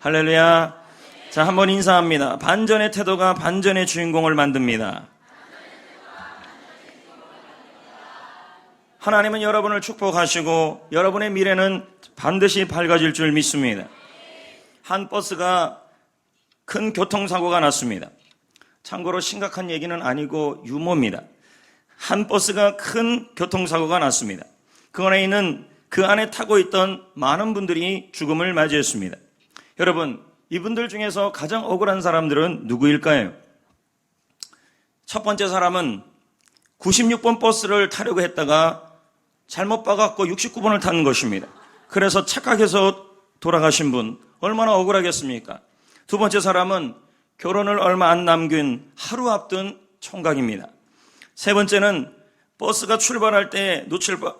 할렐루야. 자, 한번 인사합니다. 반전의 태도가 반전의 주인공을 만듭니다. 하나님은 여러분을 축복하시고 여러분의 미래는 반드시 밝아질 줄 믿습니다. 한 버스가 큰 교통사고가 났습니다. 참고로 심각한 얘기는 아니고 유머입니다. 한 버스가 큰 교통사고가 났습니다. 그 안에 타고 있던 많은 분들이 죽음을 맞이했습니다. 여러분, 이분들 중에서 가장 억울한 사람들은 누구일까요? 첫 번째 사람은 96번 버스를 타려고 했다가 잘못 봐갖고 69번을 타는 것입니다. 그래서 착각해서 돌아가신 분, 얼마나 억울하겠습니까? 두 번째 사람은 결혼을 얼마 안 남긴 하루 앞둔 총각입니다. 세 번째는 버스가 출발할 때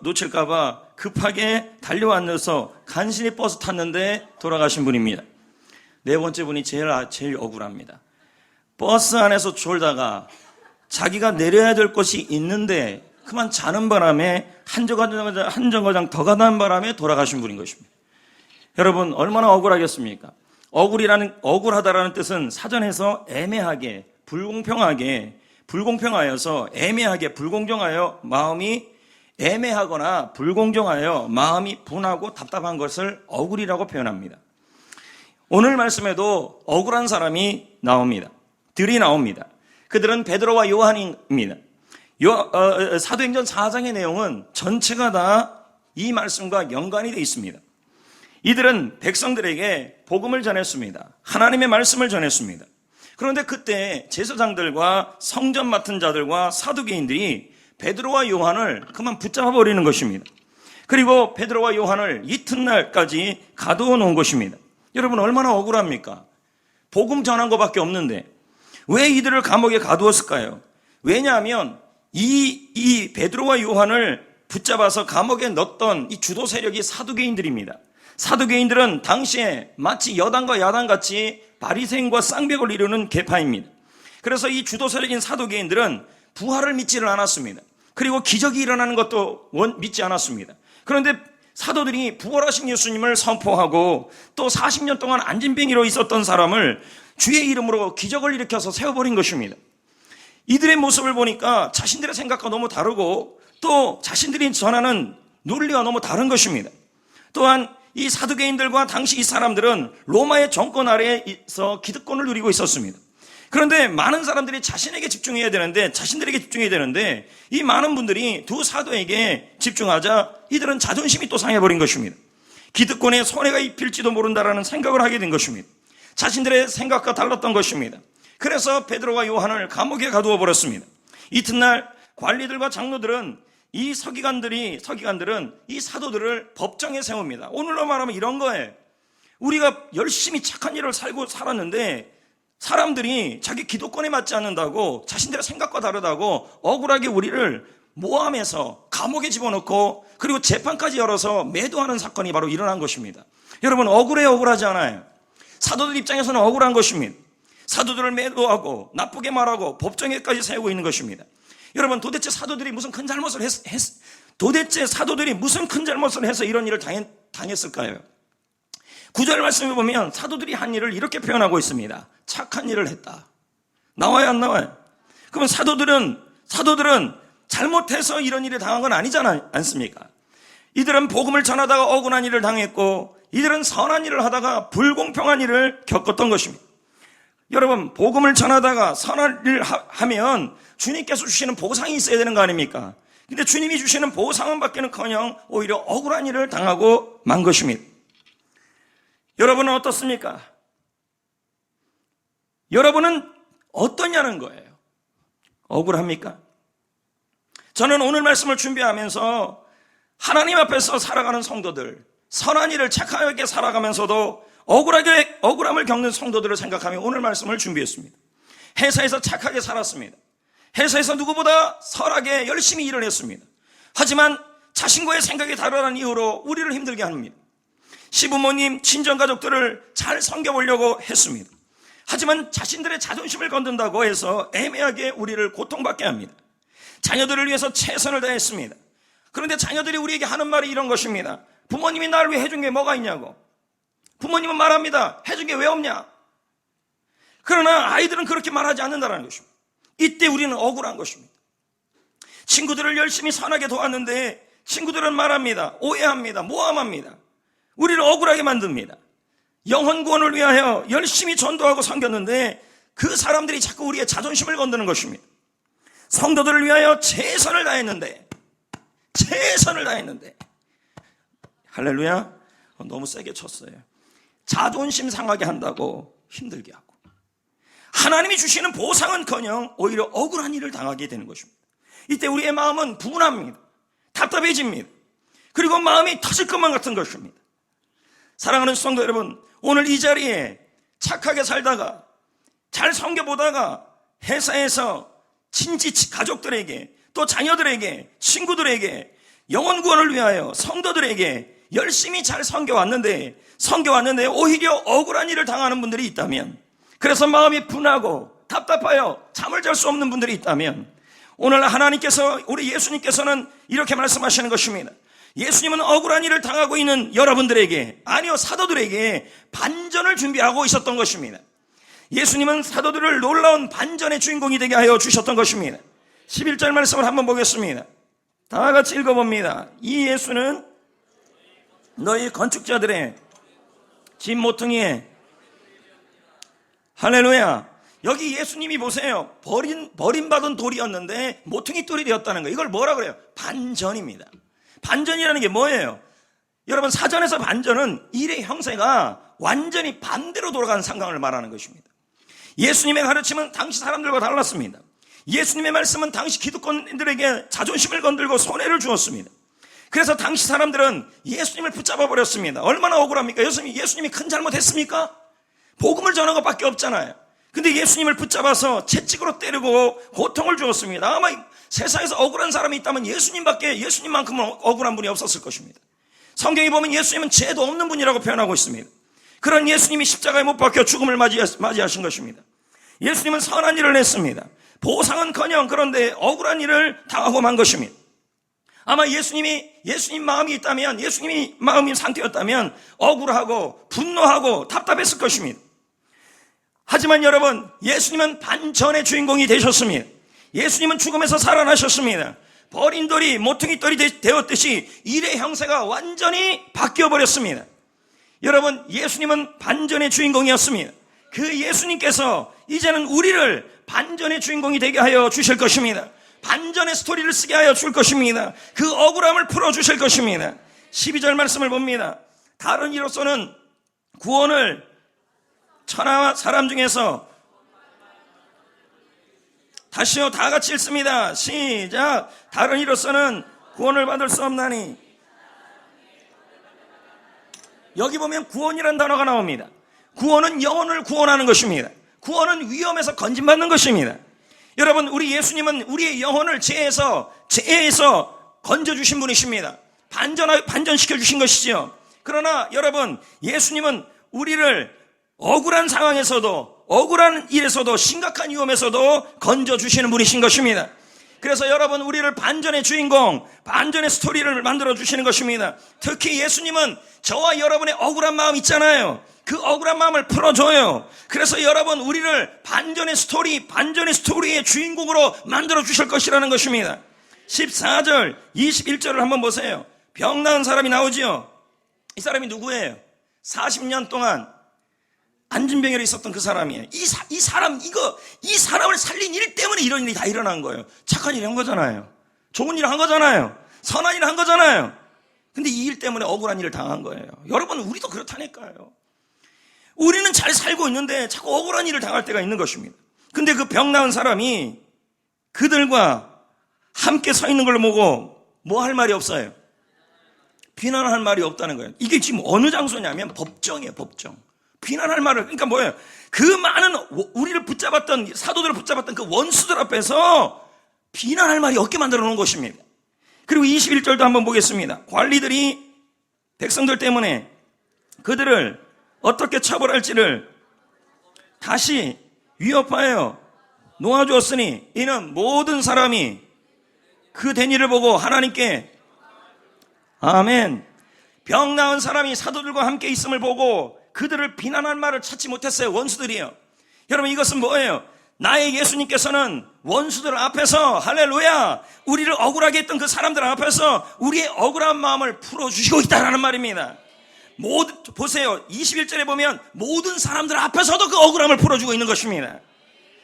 놓칠까봐 급하게 달려앉아서 간신히 버스 탔는데 돌아가신 분입니다. 네 번째 분이 제일 억울합니다. 버스 안에서 졸다가 자기가 내려야 될 곳이 있는데 그만 자는 바람에 한 정거장 더 가는 바람에 돌아가신 분인 것입니다. 여러분, 얼마나 억울하겠습니까? 억울하다라는 뜻은 사전에서 애매하게, 불공평하여서 애매하게, 불공정하여 마음이 애매하거나 불공정하여 마음이 분하고 답답한 것을 억울이라고 표현합니다. 오늘 말씀에도 억울한 사람이 나옵니다. 들이 나옵니다. 그들은 베드로와 요한입니다. 사도행전 4장의 내용은 전체가 다 이 말씀과 연관이 되어 있습니다. 이들은 백성들에게 복음을 전했습니다. 하나님의 말씀을 전했습니다. 그런데 그때 제사장들과 성전 맡은 자들과 사두개인들이 베드로와 요한을 그만 붙잡아 버리는 것입니다. 그리고 베드로와 요한을 이튿날까지 가두어 놓은 것입니다. 여러분, 얼마나 억울합니까? 복음 전한 것밖에 없는데 왜 이들을 감옥에 가두었을까요? 왜냐하면 이 베드로와 요한을 붙잡아서 감옥에 넣었던 이 주도 세력이 사두개인들입니다. 사두개인들은 당시에 마치 여당과 야당같이 바리새인과 쌍벽을 이루는 계파입니다. 그래서 이 주도 세력인 사두개인들은 부활을 믿지를 않았습니다. 그리고 기적이 일어나는 것도 믿지 않았습니다. 그런데 사도들이 부활하신 예수님을 선포하고 또 40년 동안 안진뱅이로 있었던 사람을 주의 이름으로 기적을 일으켜서 세워버린 것입니다. 이들의 모습을 보니까 자신들의 생각과 너무 다르고 또 자신들이 전하는 논리와 너무 다른 것입니다. 또한 이 사두개인들과 당시 이 사람들은 로마의 정권 아래에서 기득권을 누리고 있었습니다. 그런데 많은 사람들이 자신들에게 집중해야 되는데 이 많은 분들이 두 사도에게 집중하자 이들은 자존심이 또 상해버린 것입니다. 기득권에 손해가 입힐지도 모른다라는 생각을 하게 된 것입니다. 자신들의 생각과 달랐던 것입니다. 그래서 베드로와 요한을 감옥에 가두어 버렸습니다. 이튿날 관리들과 장로들은 이 서기관들은 이 사도들을 법정에 세웁니다. 오늘로 말하면 이런 거예요. 우리가 열심히 착한 일을 살았는데 사람들이 자기 기득권에 맞지 않는다고, 자신들의 생각과 다르다고 억울하게 우리를 모함해서 감옥에 집어넣고 그리고 재판까지 열어서 매도하는 사건이 바로 일어난 것입니다. 여러분, 억울하지 않아요? 사도들 입장에서는 억울한 것입니다. 사도들을 매도하고 나쁘게 말하고 법정에까지 세우고 있는 것입니다. 여러분, 도대체 사도들이 무슨 큰 잘못을 해서 이런 일을 당했을까요? 9절 말씀에 보면 사도들이 한 일을 이렇게 표현하고 있습니다. 착한 일을 했다. 나와요, 안 나와요? 그러면 사도들은 잘못해서 이런 일을 당한 건 아니지 않습니까? 이들은 복음을 전하다가 억울한 일을 당했고 이들은 선한 일을 하다가 불공평한 일을 겪었던 것입니다. 여러분, 복음을 전하다가 선한 일을 하면 주님께서 주시는 보상이 있어야 되는 거 아닙니까? 근데 주님이 주시는 보상은 받기는커녕 오히려 억울한 일을 당하고 만 것입니다. 여러분은 어떻습니까? 여러분은 어떠냐는 거예요. 억울합니까? 저는 오늘 말씀을 준비하면서 하나님 앞에서 살아가는 성도들, 선한 일을 착하게 살아가면서도 억울함을 겪는 성도들을 생각하며 오늘 말씀을 준비했습니다. 회사에서 착하게 살았습니다. 회사에서 누구보다 선하게 열심히 일을 했습니다. 하지만 자신과의 생각이 다르다는 이유로 우리를 힘들게 합니다. 시부모님, 친정가족들을 잘 섬겨보려고 했습니다. 하지만 자신들의 자존심을 건든다고 해서 애매하게 우리를 고통받게 합니다. 자녀들을 위해서 최선을 다했습니다. 그런데 자녀들이 우리에게 하는 말이 이런 것입니다. 부모님이 나를 위해 해준 게 뭐가 있냐고. 부모님은 말합니다. 해준 게 왜 없냐? 그러나 아이들은 그렇게 말하지 않는다는 것입니다. 이때 우리는 억울한 것입니다. 친구들을 열심히 선하게 도왔는데 친구들은 말합니다. 오해합니다. 모함합니다. 우리를 억울하게 만듭니다. 영혼 구원을 위하여 열심히 전도하고 섬겼는데 그 사람들이 자꾸 우리의 자존심을 건드는 것입니다. 성도들을 위하여 최선을 다했는데 할렐루야. 너무 세게 쳤어요. 자존심 상하게 한다고 힘들게 하고 하나님이 주시는 보상은커녕 오히려 억울한 일을 당하게 되는 것입니다. 이때 우리의 마음은 분합니다. 답답해집니다. 그리고 마음이 터질 것만 같은 것입니다. 사랑하는 성도 여러분, 오늘 이 자리에 착하게 살다가 잘 섬겨보다가 회사에서 친지 가족들에게 또 자녀들에게 친구들에게 영혼 구원을 위하여 성도들에게 열심히 잘 섬겨왔는데 오히려 억울한 일을 당하는 분들이 있다면, 그래서 마음이 분하고 답답하여 잠을 잘 수 없는 분들이 있다면, 오늘 하나님께서, 우리 예수님께서는 이렇게 말씀하시는 것입니다. 예수님은 억울한 일을 당하고 있는 여러분들에게, 아니요, 사도들에게 반전을 준비하고 있었던 것입니다. 예수님은 사도들을 놀라운 반전의 주인공이 되게 하여 주셨던 것입니다. 11절 말씀을 한번 보겠습니다. 다 같이 읽어봅니다. 이 예수는 너희 건축자들의 집 모퉁이에, 할렐루야. 여기 예수님이 보세요. 버림받은 돌이었는데 모퉁이 돌이 되었다는 거예요. 이걸 뭐라 그래요? 반전입니다. 반전이라는 게 뭐예요? 여러분, 사전에서 반전은 일의 형세가 완전히 반대로 돌아가는 상황을 말하는 것입니다. 예수님의 가르침은 당시 사람들과 달랐습니다. 예수님의 말씀은 당시 기득권들에게 자존심을 건들고 손해를 주었습니다. 그래서 당시 사람들은 예수님을 붙잡아 버렸습니다. 얼마나 억울합니까? 예수님이 큰 잘못했습니까? 복음을 전한 것밖에 없잖아요. 근데 예수님을 붙잡아서 채찍으로 때리고 고통을 주었습니다. 아마 세상에서 억울한 사람이 있다면 예수님만큼은 억울한 분이 없었을 것입니다. 성경에 보면 예수님은 죄도 없는 분이라고 표현하고 있습니다. 그런 예수님이 십자가에 못 박혀 죽음을 맞이하신 것입니다. 예수님은 선한 일을 했습니다. 보상은커녕 그런데 억울한 일을 당하고 만 것입니다. 아마 예수님 마음이 있다면, 예수님이 마음이 상태였다면 억울하고 분노하고 답답했을 것입니다. 하지만 여러분, 예수님은 반전의 주인공이 되셨습니다. 예수님은 죽음에서 살아나셨습니다. 버린 돌이 모퉁이 돌이 되었듯이 일의 형세가 완전히 바뀌어버렸습니다. 여러분, 예수님은 반전의 주인공이었습니다. 그 예수님께서 이제는 우리를 반전의 주인공이 되게 하여 주실 것입니다. 반전의 스토리를 쓰게 하여 줄 것입니다. 그 억울함을 풀어주실 것입니다. 12절 말씀을 봅니다. 다른 이로서는 구원을 천하와 사람 중에서, 다시요, 다 같이 읽습니다. 시작. 다른 이로서는 구원을 받을 수 없나니. 여기 보면 구원이라는 단어가 나옵니다. 구원은 영혼을 구원하는 것입니다. 구원은 위험에서 건진받는 것입니다. 여러분, 우리 예수님은 우리의 영혼을 죄에서 건져주신 분이십니다. 반전시켜 주신 것이지요. 그러나 여러분, 예수님은 우리를 억울한 상황에서도, 억울한 일에서도, 심각한 위험에서도 건져주시는 분이신 것입니다. 그래서 여러분, 우리를 반전의 주인공, 반전의 스토리를 만들어주시는 것입니다. 특히 예수님은 저와 여러분의 억울한 마음 있잖아요. 그 억울한 마음을 풀어줘요. 그래서 여러분, 우리를 반전의 스토리의 주인공으로 만들어주실 것이라는 것입니다. 14절, 21절을 한번 보세요. 병 나은 사람이 나오지요. 이 사람이 누구예요? 40년 동안 안진병열이 있었던 그 사람이에요. 이 사람을 살린 일 때문에 이런 일이 다 일어난 거예요. 착한 일을 한 거잖아요. 좋은 일을 한 거잖아요. 선한 일을 한 거잖아요. 근데 이 일 때문에 억울한 일을 당한 거예요. 여러분, 우리도 그렇다니까요. 우리는 잘 살고 있는데 자꾸 억울한 일을 당할 때가 있는 것입니다. 근데 그 병 나은 사람이 그들과 함께 서 있는 걸 보고 뭐 할 말이 없어요? 비난할 말이 없다는 거예요. 이게 지금 어느 장소냐면 법정이에요, 법정. 비난할 말을, 그러니까 뭐예요? 그 많은 우리를 붙잡았던, 사도들을 붙잡았던 그 원수들 앞에서 비난할 말이 없게 만들어 놓은 것입니다. 그리고 21절도 한번 보겠습니다. 관리들이 백성들 때문에 그들을 어떻게 처벌할지를 다시 위협하여 놓아주었으니 이는 모든 사람이 그 된 일을 보고 하나님께, 아멘. 병 나은 사람이 사도들과 함께 있음을 보고 그들을 비난할 말을 찾지 못했어요. 원수들이요. 여러분, 이것은 뭐예요? 나의 예수님께서는 원수들 앞에서 할렐루야, 우리를 억울하게 했던 그 사람들 앞에서 우리의 억울한 마음을 풀어주시고 있다는 말입니다. 보세요. 21절에 보면 모든 사람들 앞에서도 그 억울함을 풀어주고 있는 것입니다.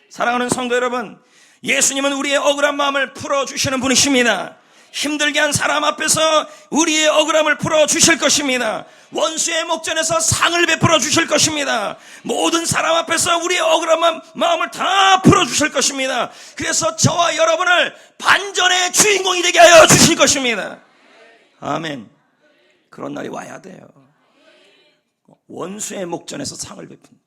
사랑하는 성도 여러분, 예수님은 우리의 억울한 마음을 풀어주시는 분이십니다. 힘들게 한 사람 앞에서 우리의 억울함을 풀어주실 것입니다. 원수의 목전에서 상을 베풀어 주실 것입니다. 모든 사람 앞에서 우리의 억울한 마음을 다 풀어주실 것입니다. 그래서 저와 여러분을 반전의 주인공이 되게 하여 주실 것입니다. 아멘. 그런 날이 와야 돼요. 원수의 목전에서 상을 베푼다.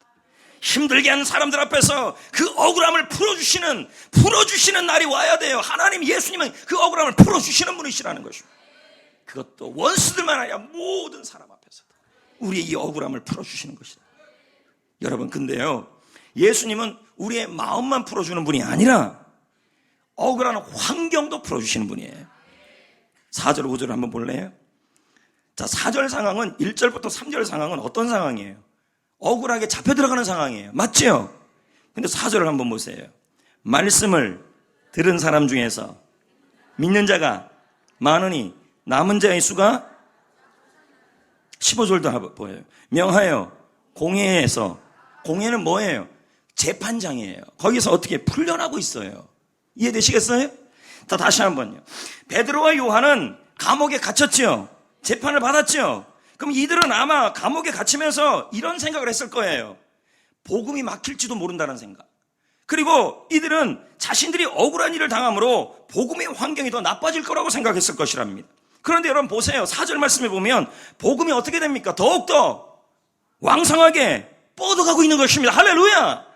힘들게 하는 사람들 앞에서 그 억울함을 풀어주시는 날이 와야 돼요. 하나님, 예수님은 그 억울함을 풀어주시는 분이시라는 것입니다. 그것도 원수들만 아니라 모든 사람 앞에서 우리의 이 억울함을 풀어주시는 것이다. 여러분, 근데요, 예수님은 우리의 마음만 풀어주는 분이 아니라 억울한 환경도 풀어주시는 분이에요. 4절 5절을 한번 볼래요? 자, 4절 상황은 1절부터 3절 상황은 어떤 상황이에요? 억울하게 잡혀 들어가는 상황이에요. 맞죠? 근데 4절을 한번 보세요. 말씀을 들은 사람 중에서 믿는 자가 많으니 남은 자의 수가 15절도 보여요. 명하여 공회에서, 공회는 뭐예요? 재판장이에요. 거기서 어떻게 풀려나고 있어요. 이해되시겠어요? 자, 다시 한번요. 베드로와 요한은 감옥에 갇혔죠. 재판을 받았죠. 그럼 이들은 아마 감옥에 갇히면서 이런 생각을 했을 거예요. 복음이 막힐지도 모른다는 생각. 그리고 이들은 자신들이 억울한 일을 당함으로 복음의 환경이 더 나빠질 거라고 생각했을 것이랍니다. 그런데 여러분 보세요. 4절 말씀에 보면 복음이 어떻게 됩니까? 더욱더 왕성하게 뻗어가고 있는 것입니다. 할렐루야!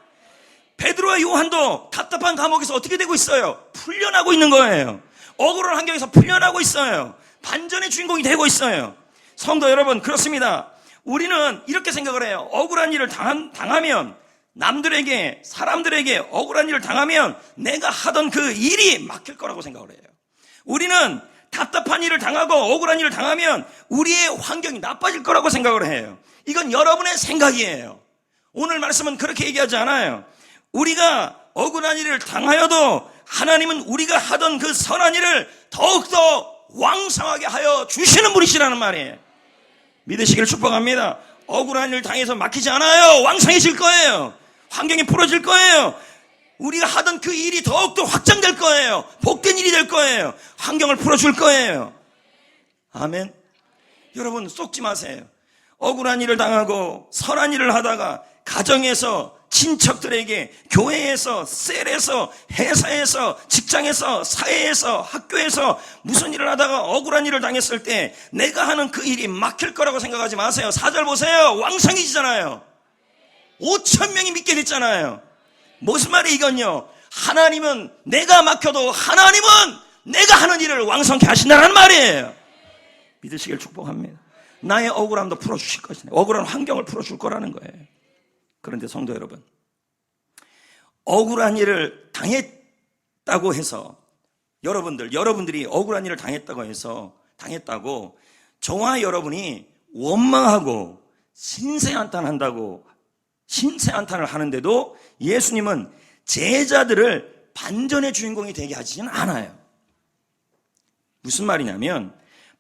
베드로와 요한도 답답한 감옥에서 어떻게 되고 있어요? 풀려나고 있는 거예요. 억울한 환경에서 풀려나고 있어요. 반전의 주인공이 되고 있어요. 성도 여러분, 그렇습니다. 우리는 이렇게 생각을 해요. 억울한 일을 당하면, 남들에게, 사람들에게 억울한 일을 당하면 내가 하던 그 일이 막힐 거라고 생각을 해요. 우리는 답답한 일을 당하고 억울한 일을 당하면 우리의 환경이 나빠질 거라고 생각을 해요. 이건 여러분의 생각이에요. 오늘 말씀은 그렇게 얘기하지 않아요. 우리가 억울한 일을 당하여도 하나님은 우리가 하던 그 선한 일을 더욱더 왕성하게 하여 주시는 분이시라는 말이에요. 믿으시기를 축복합니다. 억울한 일 당해서 막히지 않아요. 왕성해질 거예요. 환경이 풀어질 거예요. 우리가 하던 그 일이 더욱더 확장될 거예요. 복된 일이 될 거예요. 환경을 풀어줄 거예요. 아멘. 여러분, 속지 마세요. 억울한 일을 당하고 선한 일을 하다가 가정에서, 친척들에게, 교회에서, 셀에서, 회사에서, 직장에서, 사회에서, 학교에서 무슨 일을 하다가 억울한 일을 당했을 때 내가 하는 그 일이 막힐 거라고 생각하지 마세요. 4절 보세요. 왕성해지잖아요. 5,000명이 믿게 됐잖아요. 무슨 말이 이건요? 하나님은 내가 막혀도 하나님은 내가 하는 일을 왕성케 하신다는 말이에요. 믿으시길 축복합니다. 나의 억울함도 풀어주실 것이네. 억울한 환경을 풀어줄 거라는 거예요. 그런데 성도 여러분, 억울한 일을 당했다고 해서 여러분들이 억울한 일을 당했다고 저와 여러분이 원망하고 신세한탄을 하는데도 예수님은 제자들을 반전의 주인공이 되게 하지는 않아요. 무슨 말이냐면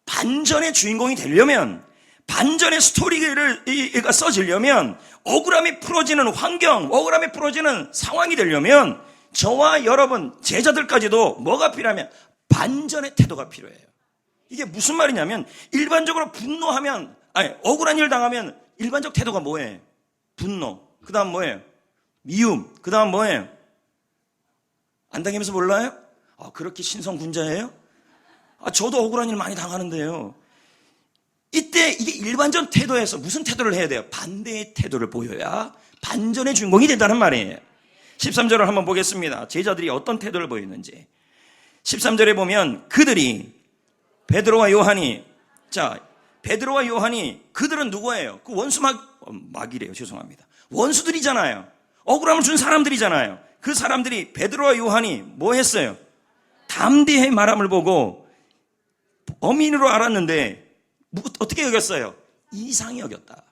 반전의 주인공이 되려면, 반전의 스토리가 써지려면, 억울함이 풀어지는 환경, 억울함이 풀어지는 상황이 되려면 저와 여러분 제자들까지도 뭐가 필요하면 반전의 태도가 필요해요. 이게 무슨 말이냐면 일반적으로 억울한 일 당하면 일반적 태도가 뭐예요? 분노. 그 다음 뭐예요? 미움. 그 다음 뭐예요? 안 당하면서 몰라요? 그렇게 신성군자예요? 저도 억울한 일 많이 당하는데요. 이때 이게 일반적 태도에서 무슨 태도를 해야 돼요? 반대의 태도를 보여야 반전의 주인공이 된다는 말이에요. 13절을 한번 보겠습니다. 제자들이 어떤 태도를 보였는지. 13절에 보면 그들이 베드로와 요한이, 그들은 누구예요? 그 마귀래요. 죄송합니다. 원수들이잖아요. 억울함을 준 사람들이잖아요. 그 사람들이 베드로와 요한이 뭐 했어요? 담대히 말함을 보고 범인으로 알았는데 어떻게 여겼어요? 이상히 여겼다.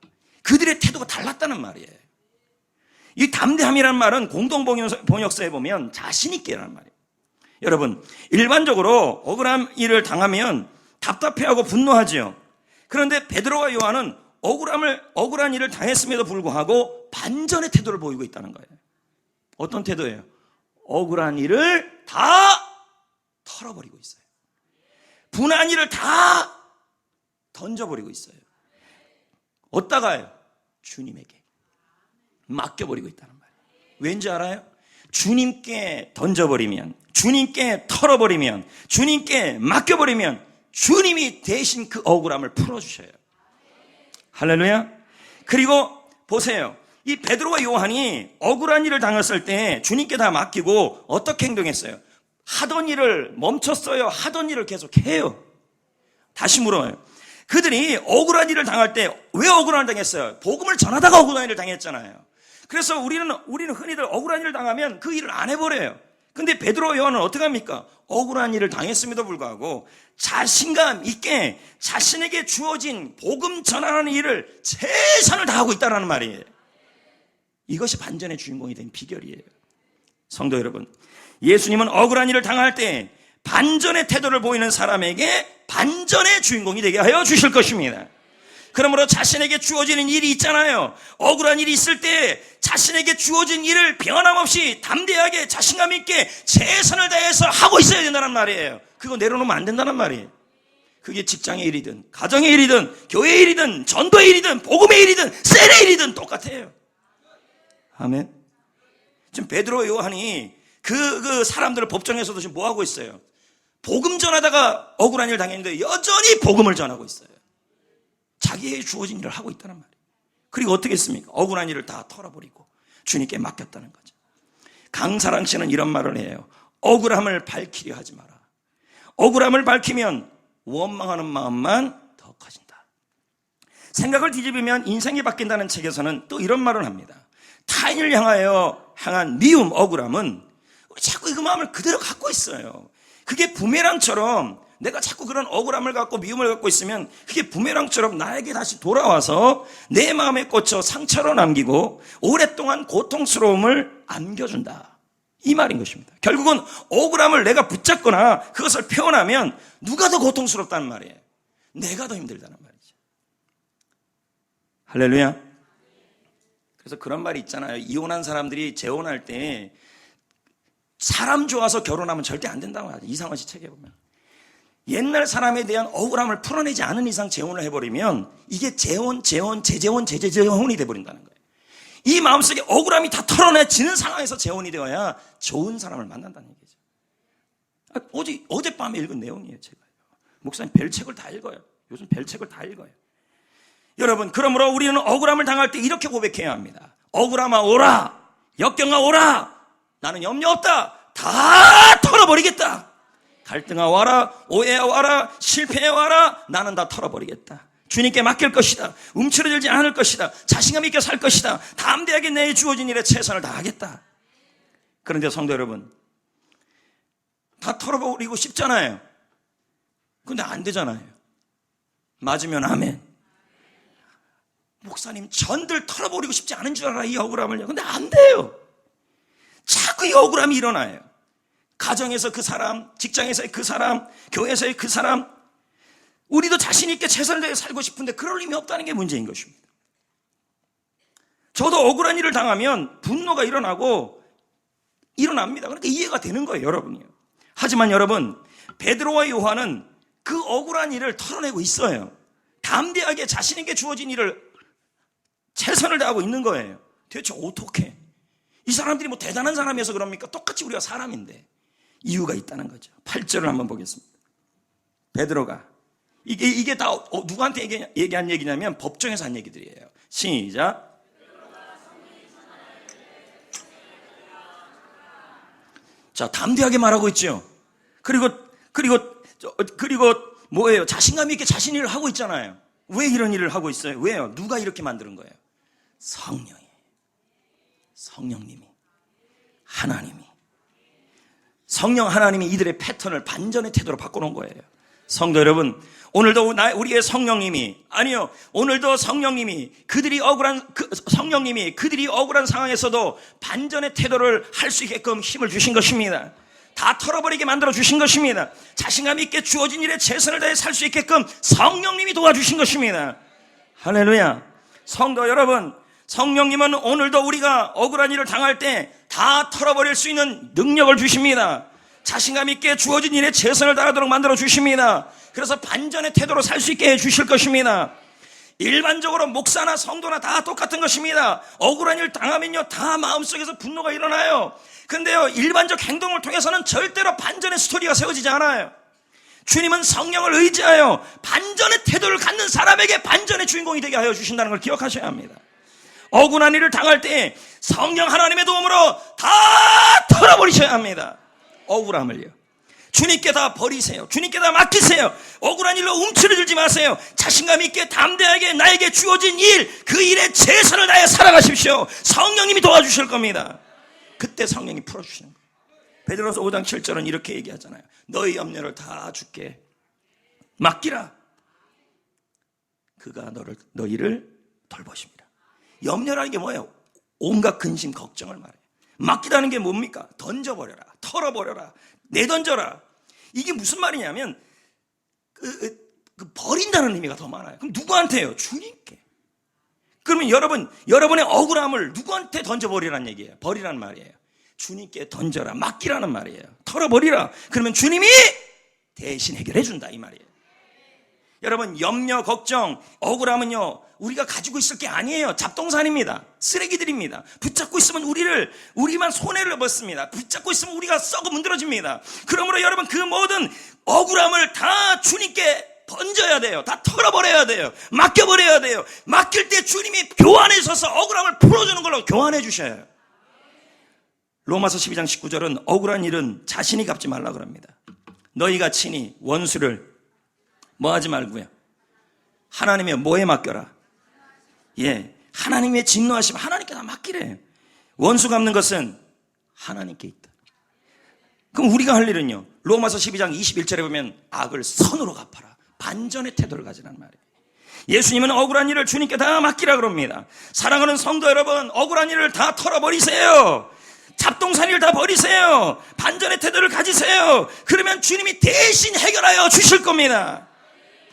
그들의 태도가 달랐다는 말이에요. 이 담대함이라는 말은 공동번역서에 보면 자신있게라는 말이에요. 여러분, 일반적으로 억울한 일을 당하면 답답해하고 분노하지요. 그런데 베드로와 요한은 억울한 일을 당했음에도 불구하고 반전의 태도를 보이고 있다는 거예요. 어떤 태도예요? 억울한 일을 다 털어버리고 있어요. 분한 일을 다 던져버리고 있어요. 어디다가요? 주님에게 맡겨버리고 있다는 말이에요. 왠지 알아요? 주님께 던져버리면, 주님께 털어버리면, 주님께 맡겨버리면 주님이 대신 그 억울함을 풀어주셔요. 할렐루야. 그리고 보세요. 이 베드로와 요한이 억울한 일을 당했을 때 주님께 다 맡기고 어떻게 행동했어요? 하던 일을 멈췄어요? 하던 일을 계속 해요? 다시 물어요. 그들이 억울한 일을 당할 때 왜 억울한 일을 당했어요? 복음을 전하다가 억울한 일을 당했잖아요. 그래서 우리는 흔히들 억울한 일을 당하면 그 일을 안 해버려요. 근데 베드로와 요한은 어떻게 합니까? 억울한 일을 당했음에도 불구하고 자신감 있게 자신에게 주어진 복음 전하는 일을 최선을 다하고 있다는 말이에요. 이것이 반전의 주인공이 된 비결이에요. 성도 여러분, 예수님은 억울한 일을 당할 때 반전의 태도를 보이는 사람에게 반전의 주인공이 되게 하여 주실 것입니다. 그러므로 자신에게 주어지는 일이 있잖아요. 억울한 일이 있을 때 자신에게 주어진 일을 변함없이 담대하게 자신감 있게 최선을 다해서 하고 있어야 된다는 말이에요. 그거 내려놓으면 안 된다는 말이에요. 그게 직장의 일이든 가정의 일이든 교회의 일이든 전도의 일이든 복음의 일이든 셀의 일이든 똑같아요. 아멘. 지금 베드로 요한이 그 사람들을 법정에서도 지금 뭐 하고 있어요? 복음 전하다가 억울한 일 당했는데 여전히 복음을 전하고 있어요. 자기의 주어진 일을 하고 있다는 말이에요. 그리고 어떻게 했습니까? 억울한 일을 다 털어버리고 주님께 맡겼다는 거죠. 강사랑 씨는 이런 말을 해요. 억울함을 밝히려 하지 마라. 억울함을 밝히면 원망하는 마음만 더 커진다. 생각을 뒤집으면 인생이 바뀐다는 책에서는 또 이런 말을 합니다. 타인을 향한 미움, 억울함은 자꾸 그 마음을 그대로 갖고 있어요. 그게 부메랑처럼 내가 자꾸 그런 억울함을 갖고 미움을 갖고 있으면 그게 부메랑처럼 나에게 다시 돌아와서 내 마음에 꽂혀 상처로 남기고 오랫동안 고통스러움을 안겨준다. 이 말인 것입니다. 결국은 억울함을 내가 붙잡거나 그것을 표현하면 누가 더 고통스럽다는 말이에요. 내가 더 힘들다는 말이죠. 할렐루야. 그래서 그런 말이 있잖아요. 이혼한 사람들이 재혼할 때 사람 좋아서 결혼하면 절대 안 된다고 하죠. 이상원 씨 책에 보면. 옛날 사람에 대한 억울함을 풀어내지 않은 이상 재혼을 해버리면 이게 재혼이 돼버린다는 거예요. 이 마음속에 억울함이 다 털어내지는 상황에서 재혼이 되어야 좋은 사람을 만난다는 얘기죠. 어젯밤에 읽은 내용이에요, 제가. 목사님 별책을 다 읽어요. 요즘 별책을 다 읽어요. 여러분, 그러므로 우리는 억울함을 당할 때 이렇게 고백해야 합니다. 억울함아 오라, 역경아 오라, 나는 염려 없다, 다 털어버리겠다. 갈등아 와라, 오해야 와라, 실패해 와라, 나는 다 털어버리겠다. 주님께 맡길 것이다. 움츠러들지 않을 것이다. 자신감 있게 살 것이다. 담대하게 내 주어진 일에 최선을 다하겠다. 그런데 성도 여러분, 다 털어버리고 싶잖아요. 근데 안 되잖아요. 맞으면 아멘. 목사님, 전들 털어버리고 싶지 않은 줄 알아, 이 억울함을요. 근데 안 돼요. 자꾸 이 억울함이 일어나요. 가정에서 그 사람, 직장에서의 그 사람, 교회에서의 그 사람. 우리도 자신 있게 최선을 다해 살고 싶은데 그럴 힘이 없다는 게 문제인 것입니다. 저도 억울한 일을 당하면 분노가 일어납니다. 그러니까 이해가 되는 거예요, 여러분이요. 하지만 여러분, 베드로와 요한은 그 억울한 일을 털어내고 있어요. 담대하게 자신에게 주어진 일을 최선을 다하고 있는 거예요. 대체 어떻게? 이 사람들이 뭐 대단한 사람이어서 그럽니까? 똑같이 우리가 사람인데. 이유가 있다는 거죠. 8절을 한번 보겠습니다. 베드로가 이게 다 누구한테 얘기한 얘기냐면 법정에서 한 얘기들이에요. 시작. 자, 담대하게 말하고 있죠. 그리고 뭐예요? 자신감 있게 자신 일을 하고 있잖아요. 왜 이런 일을 하고 있어요? 왜요? 누가 이렇게 만드는 거예요? 성령님이, 성령 하나님이 이들의 패턴을 반전의 태도로 바꿔놓은 거예요. 성도 여러분, 오늘도 우리의 성령님이, 아니요, 오늘도 성령님이 그들이 억울한 상황에서도 반전의 태도를 할 수 있게끔 힘을 주신 것입니다. 다 털어버리게 만들어 주신 것입니다. 자신감 있게 주어진 일에 최선을 다해 살 수 있게끔 성령님이 도와주신 것입니다. 할렐루야. 성도 여러분, 성령님은 오늘도 우리가 억울한 일을 당할 때 다 털어버릴 수 있는 능력을 주십니다. 자신감 있게 주어진 일에 최선을 다하도록 만들어 주십니다. 그래서 반전의 태도로 살 수 있게 해 주실 것입니다. 일반적으로 목사나 성도나 다 똑같은 것입니다. 억울한 일 당하면요, 다 마음속에서 분노가 일어나요. 근데요, 일반적 행동을 통해서는 절대로 반전의 스토리가 세워지지 않아요. 주님은 성령을 의지하여 반전의 태도를 갖는 사람에게 반전의 주인공이 되게 하여 주신다는 걸 기억하셔야 합니다. 억울한 일을 당할 때 성령 하나님의 도움으로 다 털어버리셔야 합니다. 억울함을요. 주님께 다 버리세요. 주님께 다 맡기세요. 억울한 일로 움츠러들지 마세요. 자신감 있게 담대하게 나에게 주어진 일, 그 일에 최선을 다해 살아가십시오. 성령님이 도와주실 겁니다. 그때 성령이 풀어주시는 거예요. 베드로서 5장 7절은 이렇게 얘기하잖아요. 너희 염려를 다 주께 맡기라. 그가 너희를 돌보십니다. 염려라는 게 뭐예요? 온갖 근심, 걱정을 말해요. 맡기다는 게 뭡니까? 던져버려라, 털어버려라, 내던져라. 이게 무슨 말이냐면 버린다는 의미가 더 많아요. 그럼 누구한테요? 주님께. 그러면 여러분의 억울함을 누구한테 던져버리라는 얘기예요? 버리라는 말이에요. 주님께 던져라, 맡기라는 말이에요. 털어버리라. 그러면 주님이 대신 해결해 준다, 이 말이에요. 여러분, 염려, 걱정, 억울함은요, 우리가 가지고 있을 게 아니에요. 잡동산입니다. 쓰레기들입니다. 붙잡고 있으면 우리만 손해를 입었습니다. 붙잡고 있으면 우리가 썩어 문드러집니다. 그러므로 여러분, 그 모든 억울함을 다 주님께 던져야 돼요. 다 털어버려야 돼요. 맡겨버려야 돼요. 맡길 때 주님이 교환해 서서 억울함을 풀어주는 걸로 교환해 주셔요. 로마서 12장 19절은 억울한 일은 자신이 갚지 말라 그럽니다. 너희가 친히 원수를 뭐 하지 말고요, 하나님의 뭐에 맡겨라? 하나님의 진노하시면 하나님께 다 맡기래. 원수 갚는 것은 하나님께 있다. 그럼 우리가 할 일은요, 로마서 12장 21절에 보면 악을 선으로 갚아라. 반전의 태도를 가지라는 말이에요. 예수님은 억울한 일을 주님께 다 맡기라 그럽니다. 사랑하는 성도 여러분, 억울한 일을 다 털어버리세요. 잡동산 일 다 버리세요. 반전의 태도를 가지세요. 그러면 주님이 대신 해결하여 주실 겁니다.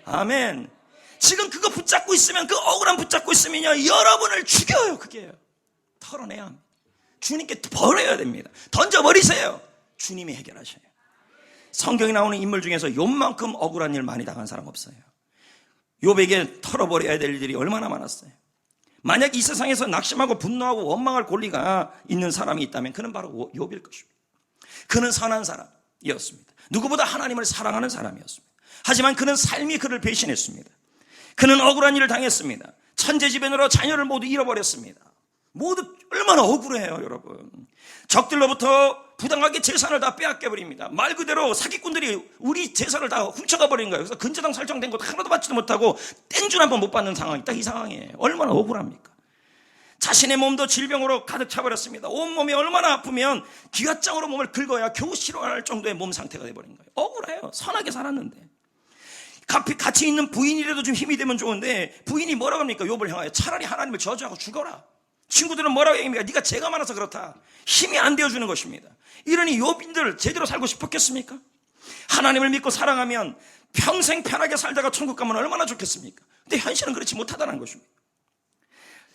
아멘. 지금 그거 붙잡고 있으면, 그 억울함 붙잡고 있으면요, 여러분을 죽여요. 그게요. 털어내야 합니다. 주님께 버려야 됩니다. 던져버리세요. 주님이 해결하셔요. 성경에 나오는 인물 중에서 요만큼 억울한 일 많이 당한 사람 없어요. 욥에게 털어버려야 될 일들이 얼마나 많았어요. 만약 이 세상에서 낙심하고 분노하고 원망할 권리가 있는 사람이 있다면 그는 바로 욥일 것입니다. 그는 선한 사람이었습니다. 누구보다 하나님을 사랑하는 사람이었습니다. 하지만 그는 삶이 그를 배신했습니다. 그는 억울한 일을 당했습니다. 천재지변으로 자녀를 모두 잃어버렸습니다. 모두 얼마나 억울해요, 여러분. 적들로부터 부당하게 재산을 다 빼앗겨버립니다. 말 그대로 사기꾼들이 우리 재산을 다 훔쳐가 버린 거예요. 그래서 근저당 설정된 것도 하나도 받지도 못하고 땡줄 한번 못 받는 상황이 딱 이 상황이에요. 얼마나 억울합니까? 자신의 몸도 질병으로 가득 차버렸습니다. 온몸이 얼마나 아프면 기왓장으로 몸을 긁어야 겨우 싫어할 정도의 몸 상태가 돼버린 거예요. 억울해요. 선하게 살았는데. 같이 있는 부인이라도 좀 힘이 되면 좋은데, 부인이 뭐라고 합니까? 욥을 향하여 차라리 하나님을 저주하고 죽어라. 친구들은 뭐라고 얘기합니까? 네가 죄가 많아서 그렇다. 힘이 안 되어주는 것입니다. 이러니 욥인들 제대로 살고 싶었겠습니까? 하나님을 믿고 사랑하면 평생 편하게 살다가 천국 가면 얼마나 좋겠습니까? 근데 현실은 그렇지 못하다는 것입니다.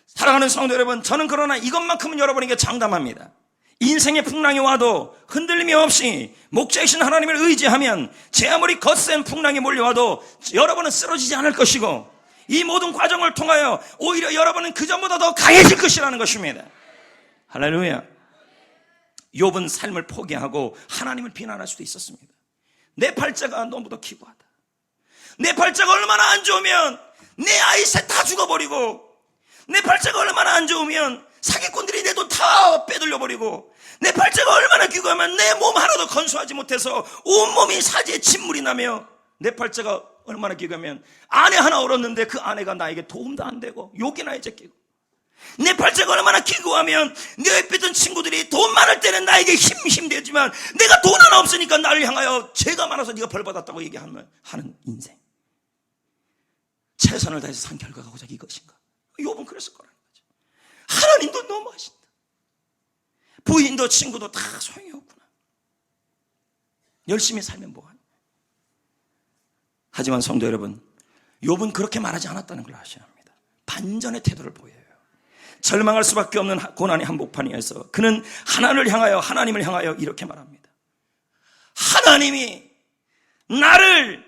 사랑하는 성도 여러분, 저는 그러나 이것만큼은 여러분에게 장담합니다. 인생의 풍랑이 와도 흔들림이 없이 목자이신 하나님을 의지하면 제 아무리 거센 풍랑이 몰려와도 여러분은 쓰러지지 않을 것이고, 이 모든 과정을 통하여 오히려 여러분은 그전보다 더 강해질 것이라는 것입니다. 할렐루야. 욥은 삶을 포기하고 하나님을 비난할 수도 있었습니다. 내 팔자가 너무도 기구하다. 내 팔자가 얼마나 안 좋으면 내 아이 셋 다 죽어버리고, 내 팔자가 얼마나 안 좋으면 사기꾼들이 내 돈 다 빼돌려버리고, 내 팔자가 얼마나 귀하면 내 몸 하나도 건수하지 못해서 온몸이 사지에 침물이 나며, 내 팔자가 얼마나 귀하면 아내 하나 얻었는데 그 아내가 나에게 도움도 안 되고 욕이나 해제끼고, 내 팔자가 얼마나 기구하면 내 옆에 있던 친구들이 돈 많을 때는 나에게 힘되지만 내가 돈 하나 없으니까 나를 향하여 죄가 많아서 네가 벌 받았다고 얘기하는 인생. 최선을 다해서 산 결과가 고작 이것인가? 욥은 그랬을 거라는 거죠. 하나님도 너무하신다. 부인도 친구도 다 소용이 없구나. 열심히 살면 뭐하냐. 하지만 성도 여러분, 욥은 그렇게 말하지 않았다는 걸 아셔야 합니다. 반전의 태도를 보여요. 절망할 수밖에 없는 고난의 한복판에서 그는 하나님을 향하여 이렇게 말합니다. 하나님이 나를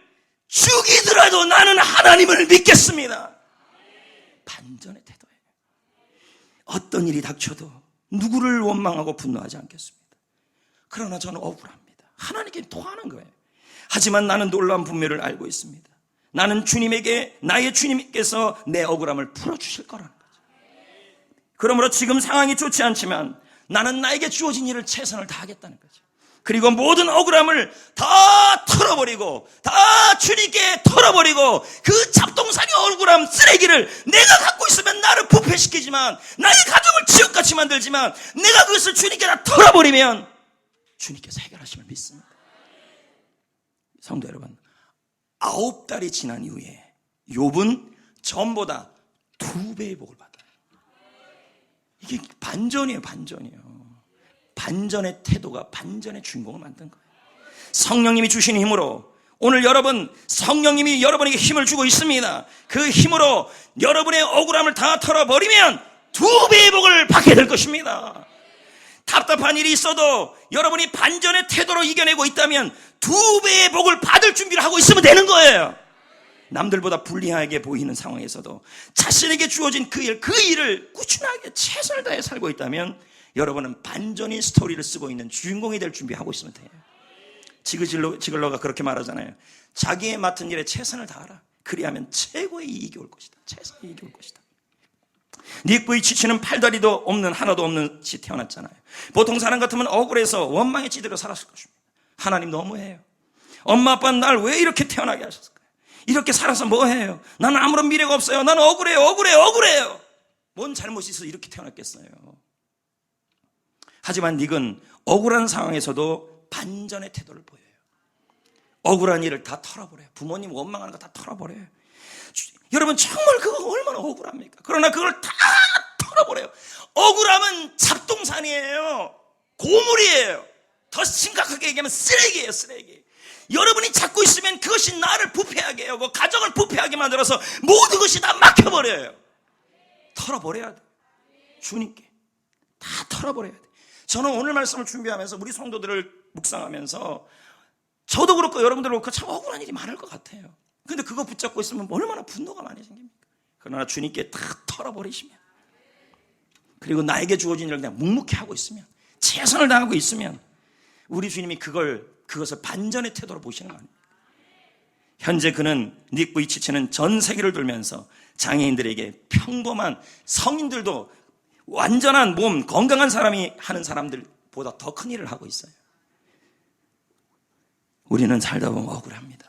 죽이더라도 나는 하나님을 믿겠습니다. 반전의 태도예요. 어떤 일이 닥쳐도 누구를 원망하고 분노하지 않겠습니다. 그러나 저는 억울합니다. 하나님께 토하는 거예요. 하지만 나는 놀라운 분별을 알고 있습니다. 나는 나의 주님께서 내 억울함을 풀어주실 거라는 거죠. 그러므로 지금 상황이 좋지 않지만 나는 나에게 주어진 일을 최선을 다하겠다는 거죠. 그리고 모든 억울함을 다 털어버리고, 다 주님께 털어버리고, 그 잡동사니 억울함 쓰레기를 내가 갖고 있으면 나를 부패시키지만, 나의 가정을 지옥같이 만들지만, 내가 그것을 주님께 다 털어버리면 주님께서 해결하심을 믿습니다. 성도 여러분, 9달이 지난 이후에 욥은 전보다 2배의 복을 받아요. 이게 반전이에요. 반전의 태도가 반전의 주인공을 만든 거예요. 성령님이 주시는 힘으로 오늘 성령님이 여러분에게 힘을 주고 있습니다. 그 힘으로 여러분의 억울함을 다 털어버리면 2배의 복을 받게 될 것입니다. 답답한 일이 있어도 여러분이 반전의 태도로 이겨내고 있다면 2배의 복을 받을 준비를 하고 있으면 되는 거예요. 남들보다 불리하게 보이는 상황에서도 자신에게 주어진 그 일을 꾸준하게 최선을 다해 살고 있다면 여러분은 반전의 스토리를 쓰고 있는 주인공이 될 준비하고 있으면 돼요. 지글러가 그렇게 말하잖아요. 자기의 맡은 일에 최선을 다하라. 그리하면 최고의 이익이 올 것이다. 최선의 이익이 올 것이다. 닉부의 지치는 팔다리도 없는 하나도 없는 지 태어났잖아요. 보통 사람 같으면 억울해서 원망에 찌들어 살았을 것입니다. 하나님 너무해요. 엄마 아빠는 날 왜 이렇게 태어나게 하셨을까요? 이렇게 살아서 뭐해요? 나는 아무런 미래가 없어요. 나는 억울해요. 뭔 잘못이 있어서 이렇게 태어났겠어요? 하지만 닉은 억울한 상황에서도 반전의 태도를 보여요. 억울한 일을 다 털어버려요. 부모님 원망하는 거 다 털어버려요. 여러분 정말 그거 얼마나 억울합니까? 그러나 그걸 다 털어버려요. 억울함은 잡동산이에요. 고물이에요. 더 심각하게 얘기하면 쓰레기예요. 쓰레기. 여러분이 잡고 있으면 그것이 나를 부패하게 하고 가정을 부패하게 만들어서 모든 것이 다 막혀버려요. 털어버려야 돼. 주님께 다 털어버려야 돼. 저는 오늘 말씀을 준비하면서 우리 성도들을 묵상하면서 저도 그렇고 여러분들 그렇고 참 억울한 일이 많을 것 같아요. 근데 그거 붙잡고 있으면 얼마나 분노가 많이 생깁니까? 그러나 주님께 다 털어버리시면, 그리고 나에게 주어진 일을 그냥 묵묵히 하고 있으면, 최선을 다하고 있으면 우리 주님이 그것을 반전의 태도로 보시는 거 아닙니까? 현재 그는 닉부이 치치는 전 세계를 돌면서 장애인들에게 평범한 성인들도 완전한 몸, 건강한 사람이 하는 사람들보다 더 큰 일을 하고 있어요. 우리는 살다 보면 억울합니다.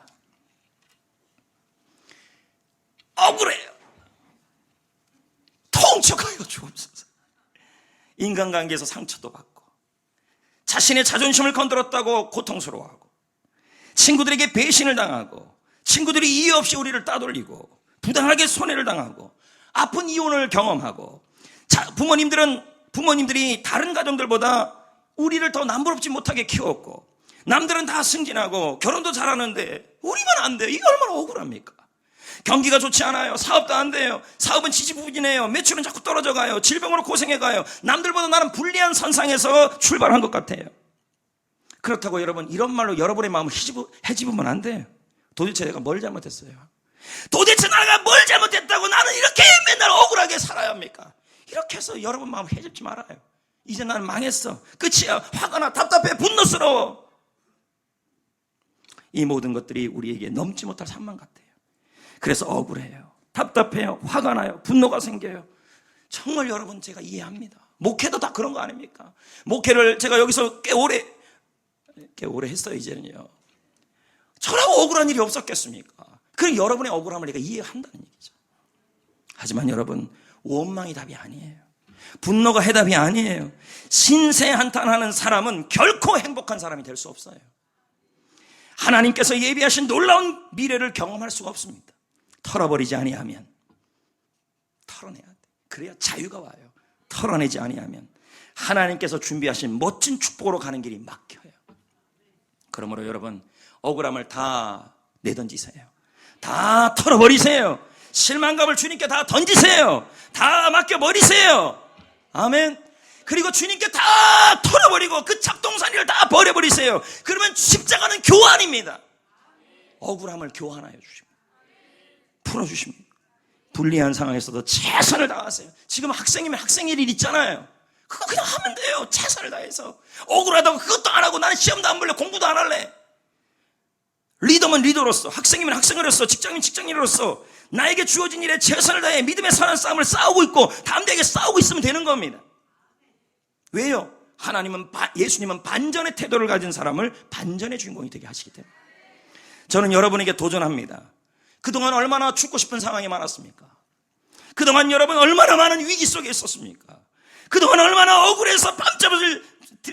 억울해요. 통촉하여 주옵소서. 인간관계에서 상처도 받고, 자신의 자존심을 건드렸다고 고통스러워하고, 친구들에게 배신을 당하고, 친구들이 이유 없이 우리를 따돌리고, 부당하게 손해를 당하고, 아픈 이혼을 경험하고, 부모님들이 다른 가정들보다 우리를 더 남부럽지 못하게 키웠고, 남들은 다 승진하고 결혼도 잘하는데 우리만 안 돼요. 이게 얼마나 억울합니까? 경기가 좋지 않아요. 사업도 안 돼요. 사업은 지지부진해요. 매출은 자꾸 떨어져 가요. 질병으로 고생해 가요. 남들보다 나는 불리한 선상에서 출발한 것 같아요. 그렇다고 여러분, 이런 말로 여러분의 마음을 헤집으면 안 돼요. 도대체 내가 뭘 잘못했어요? 도대체 내가 뭘 잘못했다고 나는 이렇게 맨날 억울하게 살아야 합니까? 이렇게 해서 여러분 마음을 헤집지 말아요. 이제 나는 망했어. 끝이야. 화가 나. 답답해. 분노스러워. 이 모든 것들이 우리에게 넘지 못할 산만 같아요. 그래서 억울해요. 답답해요. 화가 나요. 분노가 생겨요. 정말 여러분 제가 이해합니다. 목회도 다 그런 거 아닙니까? 목회를 제가 여기서 꽤 오래 했어요. 이제는요. 저라고 억울한 일이 없었겠습니까? 그럼 여러분의 억울함을 내가 이해한다는 얘기죠. 하지만 여러분, 원망이 답이 아니에요. 분노가 해답이 아니에요. 신세한탄하는 사람은 결코 행복한 사람이 될 수 없어요. 하나님께서 예비하신 놀라운 미래를 경험할 수가 없습니다. 털어버리지 아니하면 털어내야 돼. 그래야 자유가 와요. 털어내지 아니하면 하나님께서 준비하신 멋진 축복으로 가는 길이 막혀요. 그러므로 여러분, 억울함을 다 내던지세요. 다 털어버리세요. 실망감을 주님께 다 던지세요. 다 맡겨버리세요. 아멘. 그리고 주님께 다 털어버리고 그 잡동사니를 다 버려버리세요. 그러면 십자가는 교환입니다. 억울함을 교환하여 주십니다. 풀어주십니다. 불리한 상황에서도 최선을 다하세요. 지금 학생이면 학생의 일 있잖아요. 그거 그냥 하면 돼요. 최선을 다해서. 억울하다고 그것도 안 하고 나는 시험도 안 볼래, 공부도 안 할래. 리더면 리더로서, 학생이면 학생으로서, 직장이면 직장인으로서 나에게 주어진 일에 최선을 다해 믿음의 선한 싸움을 싸우고 있고 담대하게 싸우고 있으면 되는 겁니다. 왜요? 예수님은 반전의 태도를 가진 사람을 반전의 주인공이 되게 하시기 때문에. 저는 여러분에게 도전합니다. 그동안 얼마나 죽고 싶은 상황이 많았습니까? 그동안 여러분 얼마나 많은 위기 속에 있었습니까? 그동안 얼마나 억울해서 밤잠을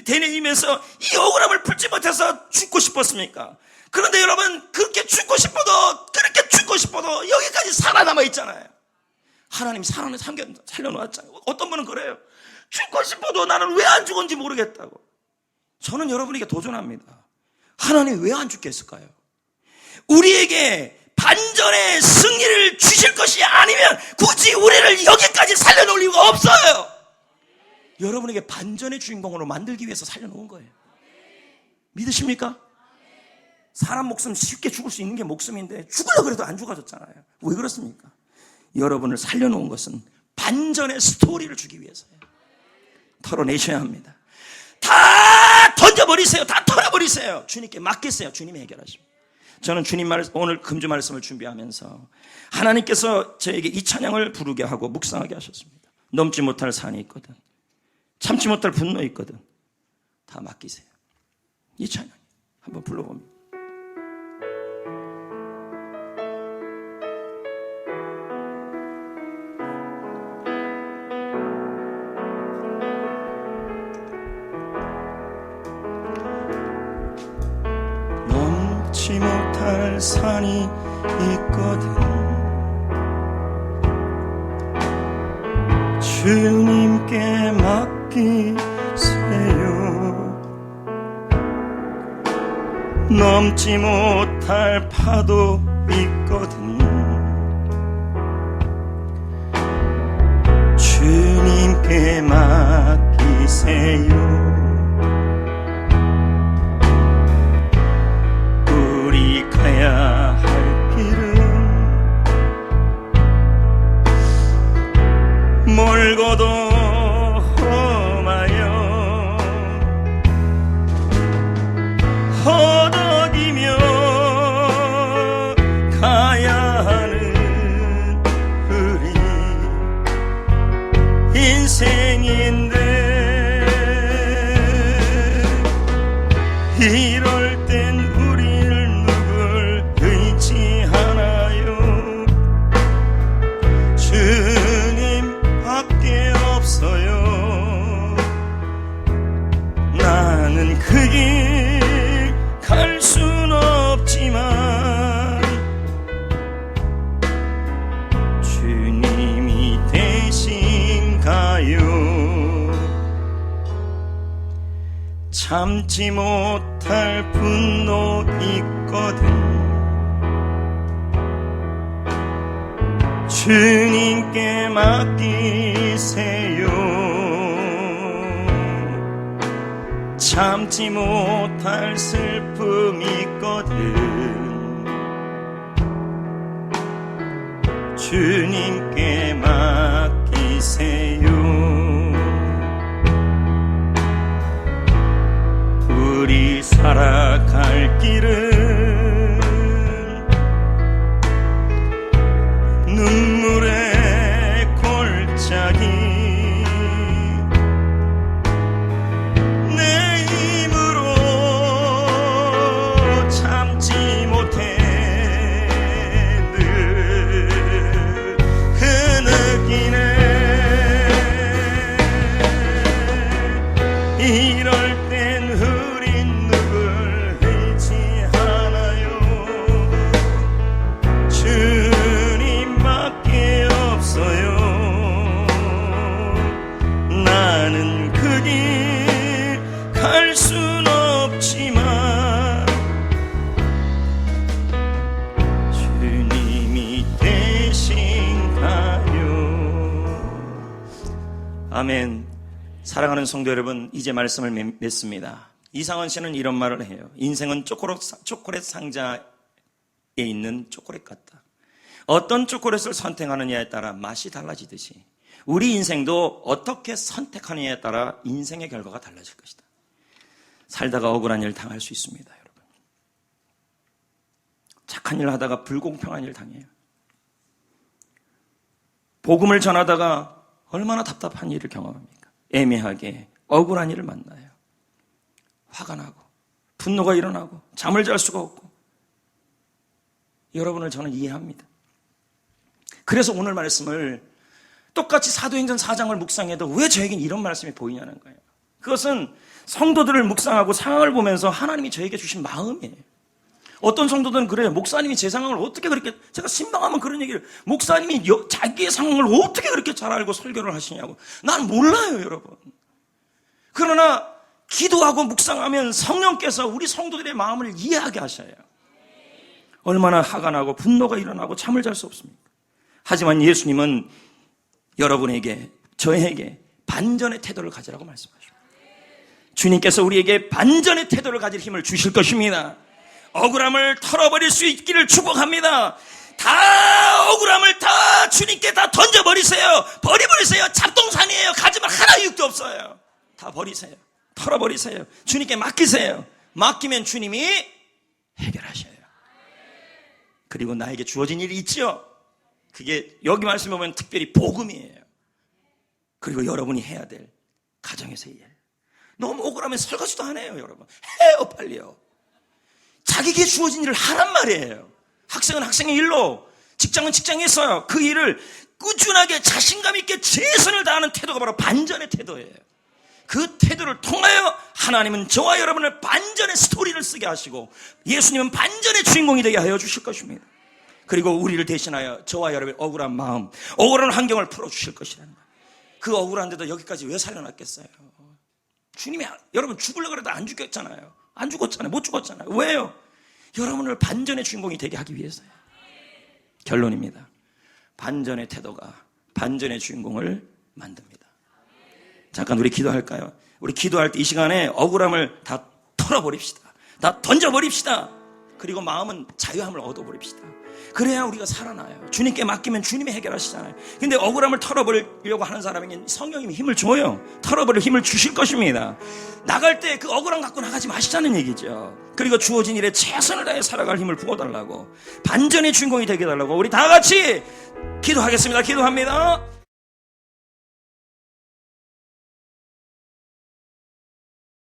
되뇌이면서 이 억울함을 풀지 못해서 죽고 싶었습니까? 그런데 여러분, 그렇게 죽고 싶어도 여기까지 살아남아 있잖아요. 하나님 살려놓았잖아요. 어떤 분은 그래요. 죽고 싶어도 나는 왜 안 죽었는지 모르겠다고. 저는 여러분에게 도전합니다. 하나님 왜 안 죽겠을까요? 우리에게 반전의 승리를 주실 것이 아니면 굳이 우리를 여기까지 살려놓을 이유가 없어요. 여러분에게 반전의 주인공으로 만들기 위해서 살려놓은 거예요. 믿으십니까? 사람 목숨 쉽게 죽을 수 있는 게 목숨인데 죽으려고 그래도 안 죽어졌잖아요. 왜 그렇습니까? 여러분을 살려놓은 것은 반전의 스토리를 주기 위해서예요. 털어내셔야 합니다. 다 던져버리세요. 다 털어버리세요. 주님께 맡기세요. 주님이 해결하십니다. 저는 오늘 금주 말씀을 준비하면서 하나님께서 저에게 이 찬양을 부르게 하고 묵상하게 하셨습니다. 넘지 못할 산이 있거든, 참지 못할 분노 있거든, 다 맡기세요. 이 찬양 한번 불러봅니다. 넘지 못할 산이 있거든, 주님께 맡기세요. 넘지 못할 파도 있거든, 주님께 맡기세요. 우리 가야 할 길은 멀고도 험하여 허덕이며 가야 하는 우리 인생인데, 이럴 땐 우리를 누굴 의지하나요? 주님밖에 없어요. 나는 그 길 갈 순 없지만 주님이 대신 가요. 참지 못할 분노 있거든, 주님께 맡기세요. 참지 못할 슬픔 있거든, 주님께 맡기세요. 우리 살아갈 길은 눈물의 골짜기, 내 힘으로 참지 못해 늘 흐느끼네. 이럴 땐 우린 누굴 의지하나요? 아멘. 사랑하는 성도 여러분, 이제 말씀을 맺습니다. 이상원 씨는 이런 말을 해요. 인생은 초콜릿 상자에 있는 초콜릿 같다. 어떤 초콜릿을 선택하느냐에 따라 맛이 달라지듯이 우리 인생도 어떻게 선택하느냐에 따라 인생의 결과가 달라질 것이다. 살다가 억울한 일 당할 수 있습니다, 여러분. 착한 일 하다가 불공평한 일 당해요. 복음을 전하다가 얼마나 답답한 일을 경험합니까? 애매하게 억울한 일을 만나요. 화가 나고 분노가 일어나고 잠을 잘 수가 없고. 여러분을 저는 이해합니다. 그래서 오늘 말씀을 똑같이 사도행전 4장을 묵상해도 왜 저에겐 이런 말씀이 보이냐는 거예요. 그것은 성도들을 묵상하고 상황을 보면서 하나님이 저에게 주신 마음이에요. 어떤 성도들은 그래요. 목사님이 제 상황을 어떻게 그렇게, 제가 신방하면 그런 얘기를, 목사님이 자기의 상황을 어떻게 그렇게 잘 알고 설교를 하시냐고. 난 몰라요, 여러분. 그러나 기도하고 묵상하면 성령께서 우리 성도들의 마음을 이해하게 하셔요. 얼마나 화가 나고 분노가 일어나고 잠을 잘 수 없습니까? 하지만 예수님은 여러분에게, 저에게 반전의 태도를 가지라고 말씀하십니다. 주님께서 우리에게 반전의 태도를 가질 힘을 주실 것입니다. 억울함을 털어버릴 수 있기를 축복합니다. 다 억울함을 다 주님께 다 던져버리세요. 버려버리세요. 잡동산이에요. 가지만 하나 유익도 없어요. 다 버리세요. 털어버리세요. 주님께 맡기세요. 맡기면 주님이 해결하셔요. 그리고 나에게 주어진 일이 있죠. 그게 여기 말씀에 보면 특별히 복음이에요. 그리고 여러분이 해야 될 가정에서의 일. 너무 억울하면 설거지도 안 해요, 여러분. 해요, 빨리요. 자기에게 주어진 일을 하란 말이에요. 학생은 학생의 일로, 직장은 직장에서요. 그 일을 꾸준하게 자신감 있게 최선을 다하는 태도가 바로 반전의 태도예요. 그 태도를 통하여 하나님은 저와 여러분을 반전의 스토리를 쓰게 하시고 예수님은 반전의 주인공이 되게 하여 주실 것입니다. 그리고 우리를 대신하여 저와 여러분의 억울한 마음, 억울한 환경을 풀어주실 것이라는 거예요. 그 억울한데도 여기까지 왜 살려놨겠어요? 주님이 여러분 죽으려고 해도 안 죽였잖아요. 안 죽었잖아요. 못 죽었잖아요. 왜요? 여러분을 반전의 주인공이 되게 하기 위해서요. 결론입니다. 반전의 태도가 반전의 주인공을 만듭니다. 잠깐 우리 기도할까요? 우리 기도할 때 이 시간에 억울함을 다 털어버립시다. 다 던져버립시다. 그리고 마음은 자유함을 얻어버립시다. 그래야 우리가 살아나요. 주님께 맡기면 주님이 해결하시잖아요. 근데 억울함을 털어버리려고 하는 사람에게 성령님이 힘을 줘요. 털어버릴 힘을 주실 것입니다. 나갈 때 그 억울함 갖고 나가지 마시자는 얘기죠. 그리고 주어진 일에 최선을 다해 살아갈 힘을 부어달라고, 반전의 주인공이 되게 해달라고 우리 다 같이 기도하겠습니다. 기도합니다.